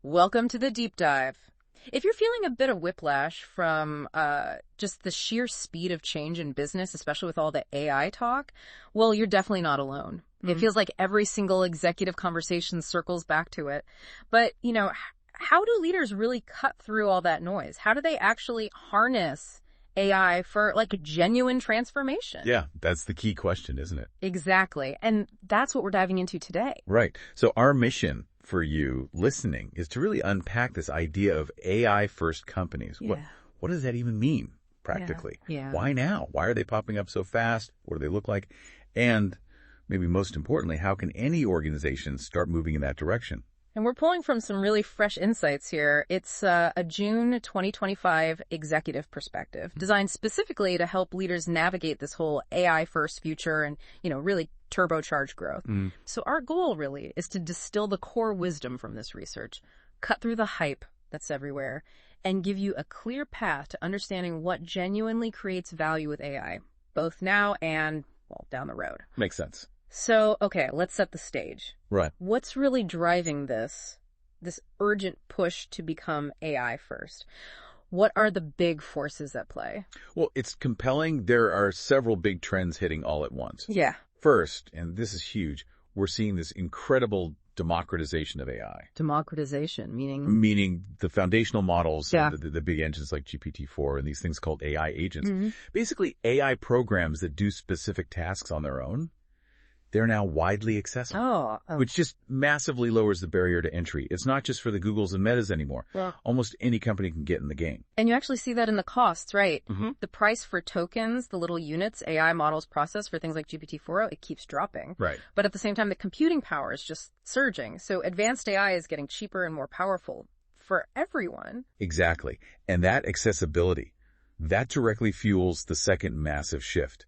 Welcome to the deep dive. If you're feeling a bit of whiplash from just the sheer speed of change in business, especially with all the AI talk, well, you're definitely not alone. It feels like every single executive conversation circles back to it. But, how do leaders really cut through all that noise? How do they actually harness AI for like a genuine transformation? Yeah, that's the key question, isn't it? Exactly. And that's what we're diving into today. Right. So our mission for you listening is to really unpack this idea of AI-first companies. Yeah. What does that even mean practically? Yeah. Why now? Why are they popping up so fast? What do they look like? And maybe most importantly, how can any organization start moving in that direction? And we're pulling from some really fresh insights here. It's a June 2025 executive perspective designed specifically to help leaders navigate this whole AI-first future and, really turbocharge growth. So our goal really is to distill the core wisdom from this research, cut through the hype that's everywhere, and give you a clear path to understanding what genuinely creates value with AI, both now and, well, down the road. Makes sense. So, okay, let's set the stage. Right. What's really driving this urgent push to become AI first? What are the big forces at play? Well, it's compelling. There are several big trends hitting all at once. Yeah. First, and this is huge, we're seeing this incredible democratization of AI. Democratization, meaning? Meaning the foundational models, Yeah. the big engines like GPT-4 and these things called AI agents. Basically, AI programs that do specific tasks on their own, they're now widely accessible, which just massively lowers the barrier to entry. It's not just for the Googles and Metas anymore. Yeah. Almost any company can get in the game. And you actually see that in the costs, right? The price for tokens, the little units AI models process for things like GPT-4, it keeps dropping. Right. But at the same time, the computing power is just surging. So advanced AI is getting cheaper and more powerful for everyone. Exactly. And that accessibility, that directly fuels the second massive shift.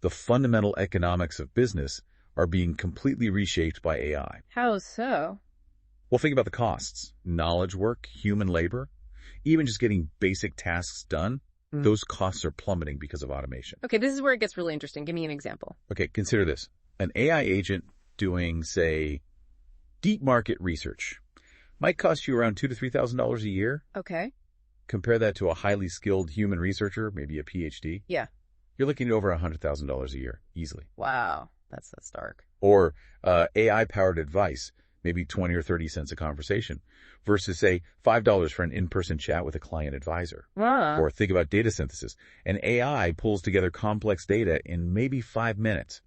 The fundamental economics of business are being completely reshaped by AI. How so? Well, think about the costs. Knowledge work, human labor, even just getting basic tasks done, those costs are plummeting because of automation. Okay, this is where it gets really interesting. Give me an example. Okay, consider this. An AI agent doing, say, deep market research might cost you around $2,000 to $3,000 a year. Okay. Compare that to a highly skilled human researcher, maybe a PhD. Yeah. You're looking at over $100,000 a year, easily. Wow. That's dark. Or AI-powered advice, maybe 20 or 30 cents a conversation, versus, say, $5 for an in-person chat with a client advisor. Or think about data synthesis. An AI pulls together complex data in maybe 5 minutes.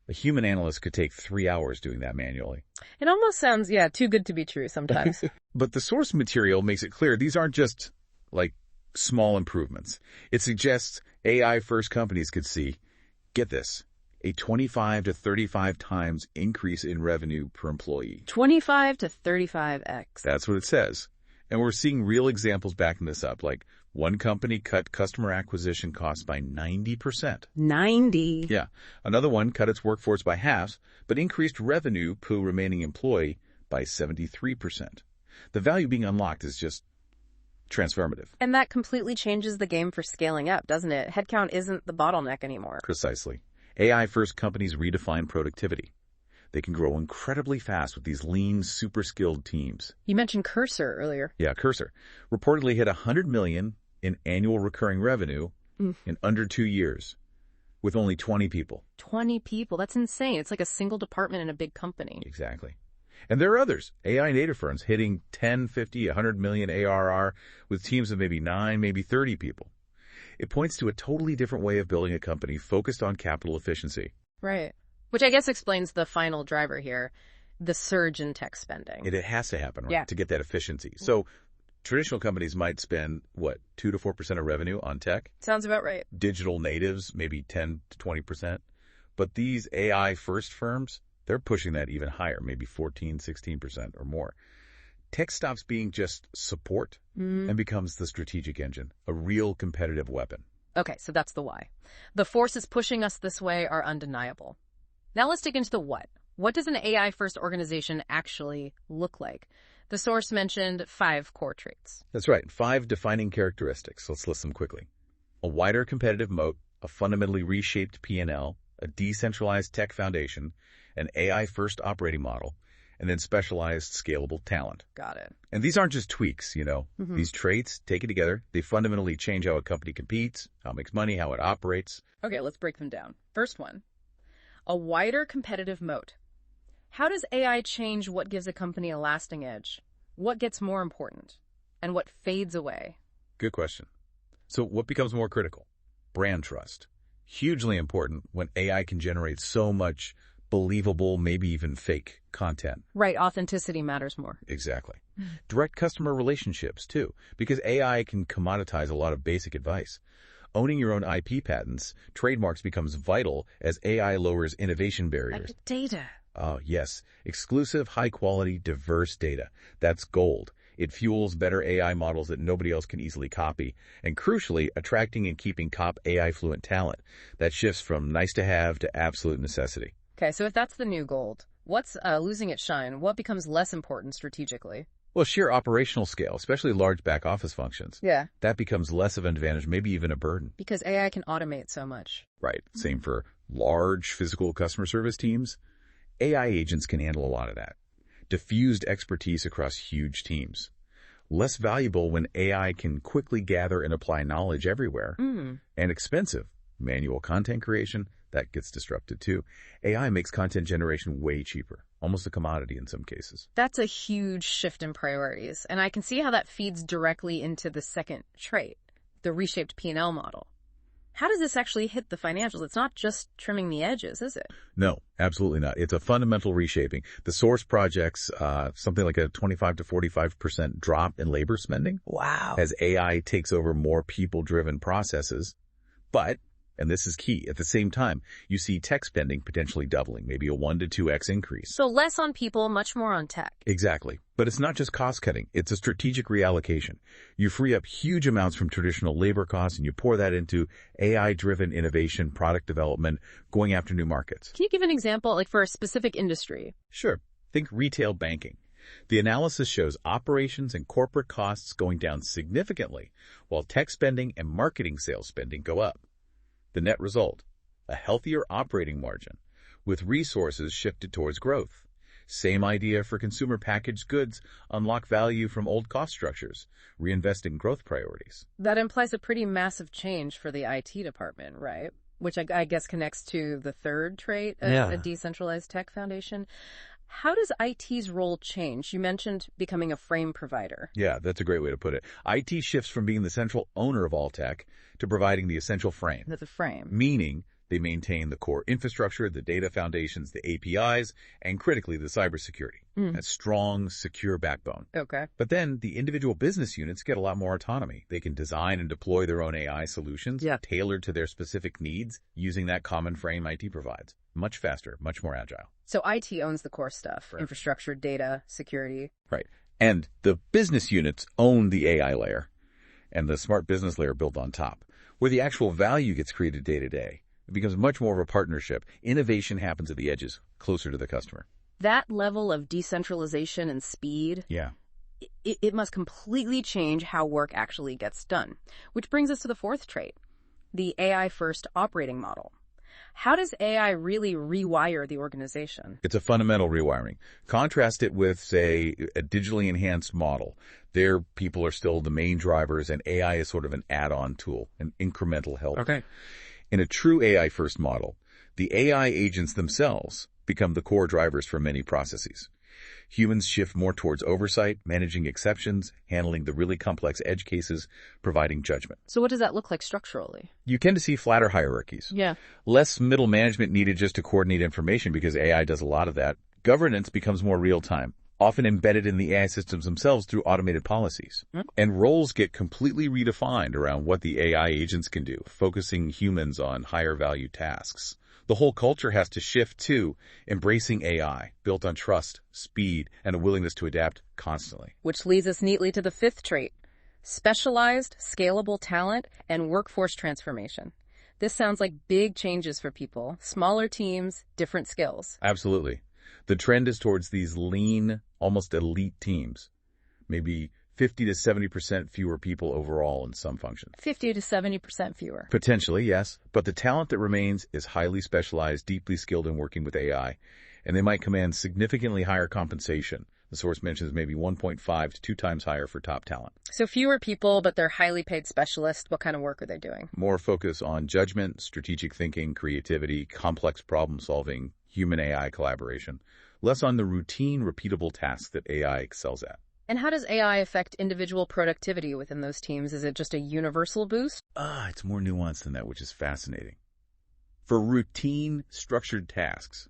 A human analyst could take 3 hours doing that manually. It almost sounds, too good to be true sometimes. But the source material makes it clear these aren't just, like, small improvements. It suggests AI-first companies could see, get this, a 25 to 35 times increase in revenue per employee. 25 to 35x. That's what it says. And we're seeing real examples backing this up, like one company cut customer acquisition costs by 90%. 90? Yeah. Another one cut its workforce by half, but increased revenue per remaining employee by 73%. The value being unlocked is just transformative. And that completely changes the game for scaling up, doesn't it? Headcount isn't the bottleneck anymore. Precisely. AI-first companies redefine productivity. They can grow incredibly fast with these lean, super-skilled teams. You mentioned Cursor earlier. Yeah, Cursor reportedly hit $100 million in annual recurring revenue in under 2 years with only 20 people. 20 people? That's insane. It's like a single department in a big company. Exactly. And there are others, AI native firms hitting 10, 50, 100 million ARR with teams of maybe 9, maybe 30 people. It points to a totally different way of building a company focused on capital efficiency. Right. Which I guess explains the final driver here, the surge in tech spending. It has to happen, right, Yeah. to get that efficiency. So traditional companies might spend, 2 to 4% of revenue on tech? Sounds about right. Digital natives, maybe 10 to 20%. But these AI-first firms, they're pushing that even higher, maybe 14, 16% or more. Tech stops being just support and becomes the strategic engine, a real competitive weapon. Okay, so that's the why. The forces pushing us this way are undeniable. Now let's dig into the what. What does an AI-first organization actually look like? The source mentioned 5 core traits. That's right, 5 defining characteristics. Let's list them quickly. A wider competitive moat, a fundamentally reshaped P&L, a decentralized tech foundation, an AI-first operating model, and then specialized, scalable talent. Got it. And these aren't just tweaks, you know. These traits, taken together, they fundamentally change how a company competes, how it makes money, how it operates. Okay, let's break them down. First one, a wider competitive moat. How does AI change what gives a company a lasting edge? What gets more important? And what fades away? Good question. So what becomes more critical? Brand trust. Hugely important when AI can generate so much believable, maybe even fake content. Right, authenticity matters more. Exactly. Direct customer relationships, too, because AI can commoditize a lot of basic advice. Owning your own IP patents, trademarks becomes vital as AI lowers innovation barriers. Data. Oh, yes. Exclusive, high-quality, diverse data. That's gold. It fuels better AI models that nobody else can easily copy. And crucially, attracting and keeping top AI-fluent talent. That shifts from nice-to-have to absolute necessity. Okay, so if that's the new gold, what's losing its shine? What becomes less important strategically? Well, sheer operational scale, especially large back-office functions. Yeah. That becomes less of an advantage, maybe even a burden. Because AI can automate so much. Right. Same for large physical customer service teams. AI agents can handle a lot of that. Diffused expertise across huge teams. Less valuable when AI can quickly gather and apply knowledge everywhere. And expensive. Manual content creation, that gets disrupted too. AI makes content generation way cheaper, almost a commodity in some cases. That's a huge shift in priorities, and I can see how that feeds directly into the second trait, the reshaped P&L model. How does this actually hit the financials? It's not just trimming the edges, is it? No, absolutely not. It's a fundamental reshaping. The source projects something like a 25 to 45% drop in labor spending. Wow. As AI takes over more people-driven processes. But, and this is key, at the same time, you see tech spending potentially doubling, maybe a 1 to 2x increase. So less on people, much more on tech. Exactly. But it's not just cost cutting. It's a strategic reallocation. You free up huge amounts from traditional labor costs and you pour that into AI-driven innovation, product development, going after new markets. Can you give an example, like for a specific industry? Sure. Think retail banking. The analysis shows operations and corporate costs going down significantly, while tech spending and marketing sales spending go up. The net result, a healthier operating margin, with resources shifted towards growth. Same idea for consumer packaged goods, unlock value from old cost structures, reinvest in growth priorities. That implies a pretty massive change for the IT department, right? Which I guess connects to the third trait, a decentralized tech foundation. How does IT's role change? You mentioned becoming a frame provider. Yeah, that's a great way to put it. IT shifts from being the central owner of all tech to providing the essential frame. The frame. Meaning they maintain the core infrastructure, the data foundations, the APIs, and critically the cybersecurity. A strong, secure backbone. Okay. But then the individual business units get a lot more autonomy. They can design and deploy their own AI solutions tailored to their specific needs using that common frame IT provides. Much faster, much more agile. So IT owns the core stuff, infrastructure, data, security. Right. And the business units own the AI layer and the smart business layer built on top, where the actual value gets created day to day. It becomes much more of a partnership. Innovation happens at the edges, closer to the customer. That level of decentralization and speed, it must completely change how work actually gets done. Which brings us to the fourth trait, the AI-first operating model. How does AI really rewire the organization? It's a fundamental rewiring. Contrast it with, say, a digitally enhanced model. There, people are still the main drivers, and AI is sort of an add-on tool, an incremental help. Okay. In a true AI-first model, the AI agents themselves become the core drivers for many processes. Humans shift more towards oversight, managing exceptions, handling the really complex edge cases, providing judgment. So what does that look like structurally? You tend to see flatter hierarchies. Yeah. Less middle management needed just to coordinate information because AI does a lot of that. Governance becomes more real-time, often embedded in the AI systems themselves through automated policies. And roles get completely redefined around what the AI agents can do, focusing humans on higher value tasks. The whole culture has to shift to embracing AI, built on trust, speed, and a willingness to adapt constantly. Which leads us neatly to the fifth trait, specialized, scalable talent and workforce transformation. This sounds like big changes for people, smaller teams, different skills. Absolutely. The trend is towards these lean, almost elite teams, maybe 50 to 70% fewer people overall in some functions. 50 to 70% fewer. Potentially, yes. But the talent that remains is highly specialized, deeply skilled in working with AI. and they might command significantly higher compensation. The source mentions maybe 1.5 to 2 times higher for top talent. So fewer people, but they're highly paid specialists. What kind of work are they doing? More focus on judgment, strategic thinking, creativity, complex problem solving, human-AI collaboration. Less on the routine, repeatable tasks that AI excels at. And how does AI affect individual productivity within those teams? Is it just a universal boost? It's more nuanced than that, which is fascinating. For routine, structured tasks,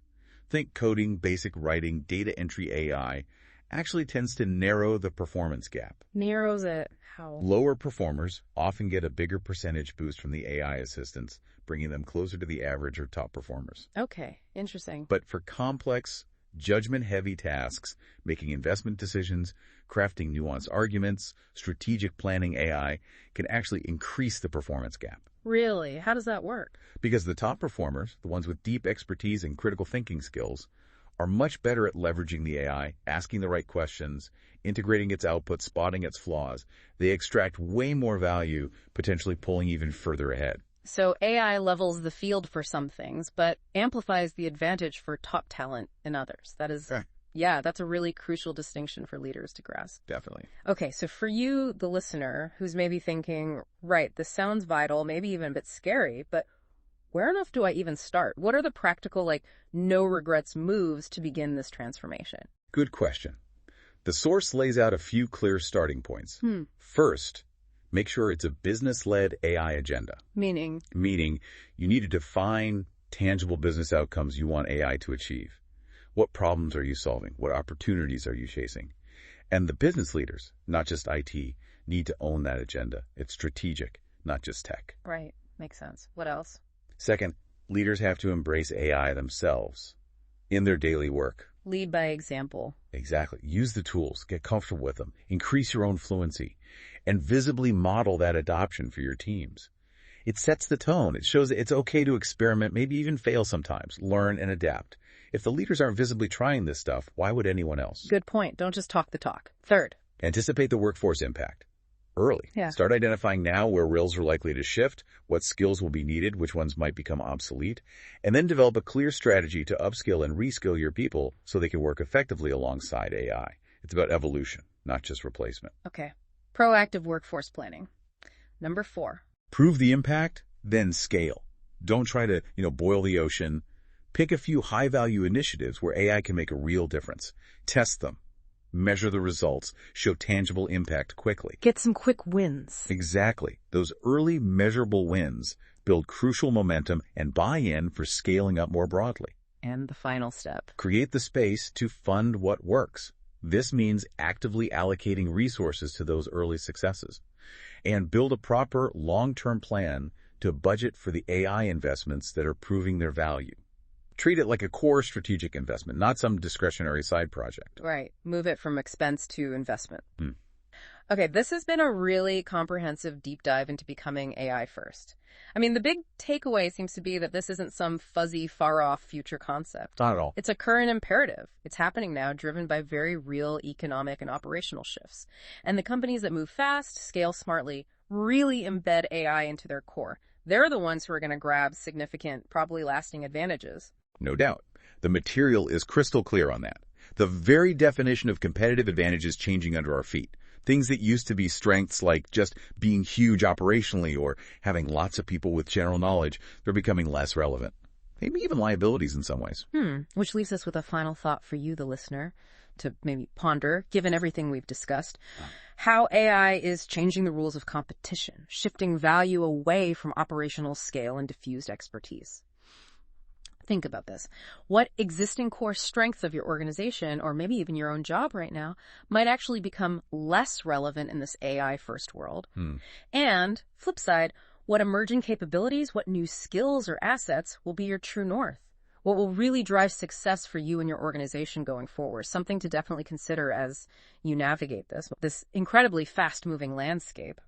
think coding, basic writing, data entry AI, actually tends to narrow the performance gap. Narrows it? How? Lower performers often get a bigger percentage boost from the AI assistants, bringing them closer to the average or top performers. Okay, interesting. But for complex, judgment-heavy tasks, making investment decisions, crafting nuanced arguments, strategic planning AI can actually increase the performance gap. Really? How does that work? Because the top performers, the ones with deep expertise and critical thinking skills, are much better at leveraging the AI, asking the right questions, integrating its output, spotting its flaws. They extract way more value, potentially pulling even further ahead. So AI levels the field for some things, but amplifies the advantage for top talent in others. That is, yeah, that's a really crucial distinction for leaders to grasp. Definitely. Okay, so for you, the listener, who's maybe thinking, right, this sounds vital, maybe even a bit scary, but where on earth do I even start? What are the practical, no regrets moves to begin this transformation? Good question. The source lays out a few clear starting points. First, make sure it's a business-led AI agenda. Meaning? Meaning, you need to define tangible business outcomes you want AI to achieve. What problems are you solving? What opportunities are you chasing? And the business leaders, not just IT, need to own that agenda. It's strategic, not just tech. Right. Makes sense. What else? Second, leaders have to embrace AI themselves in their daily work. Lead by example. Exactly. Use the tools, get comfortable with them, increase your own fluency, and visibly model that adoption for your teams. It sets the tone. It shows that it's okay to experiment, maybe even fail sometimes, learn and adapt. If the leaders aren't visibly trying this stuff, why would anyone else? Good point. Don't just talk the talk. Third, anticipate the workforce impact. Early. Yeah. Start identifying now where roles are likely to shift, what skills will be needed, which ones might become obsolete, and then develop a clear strategy to upskill and reskill your people so they can work effectively alongside AI. It's about evolution, not just replacement. Okay. Proactive workforce planning. Number 4. Prove the impact, then scale. Don't try to, boil the ocean. Pick a few high-value initiatives where AI can make a real difference. Test them. Measure the results, show tangible impact quickly. Get some quick wins. Exactly. Those early measurable wins build crucial momentum and buy-in for scaling up more broadly. And the final step. Create the space to fund what works. This means actively allocating resources to those early successes. And build a proper long-term plan to budget for the AI investments that are proving their value. Treat it like a core strategic investment, not some discretionary side project. Right. Move it from expense to investment. Okay, this has been a really comprehensive deep dive into becoming AI first. I mean, the big takeaway seems to be that this isn't some fuzzy, far-off future concept. Not at all. It's a current imperative. It's happening now, driven by very real economic and operational shifts. And the companies that move fast, scale smartly, really embed AI into their core. They're the ones who are going to grab significant, probably lasting advantages. No doubt. The material is crystal clear on that. The very definition of competitive advantage is changing under our feet. Things that used to be strengths like just being huge operationally or having lots of people with general knowledge, they're becoming less relevant. Maybe even liabilities in some ways. Which leaves us with a final thought for you, the listener, to maybe ponder, given everything we've discussed, how AI is changing the rules of competition, shifting value away from operational scale and diffused expertise. Think about this. What existing core strengths of your organization, or maybe even your own job right now, might actually become less relevant in this AI-first world? And, flip side, what emerging capabilities, what new skills or assets will be your true north? What will really drive success for you and your organization going forward? Something to definitely consider as you navigate this incredibly fast-moving landscape.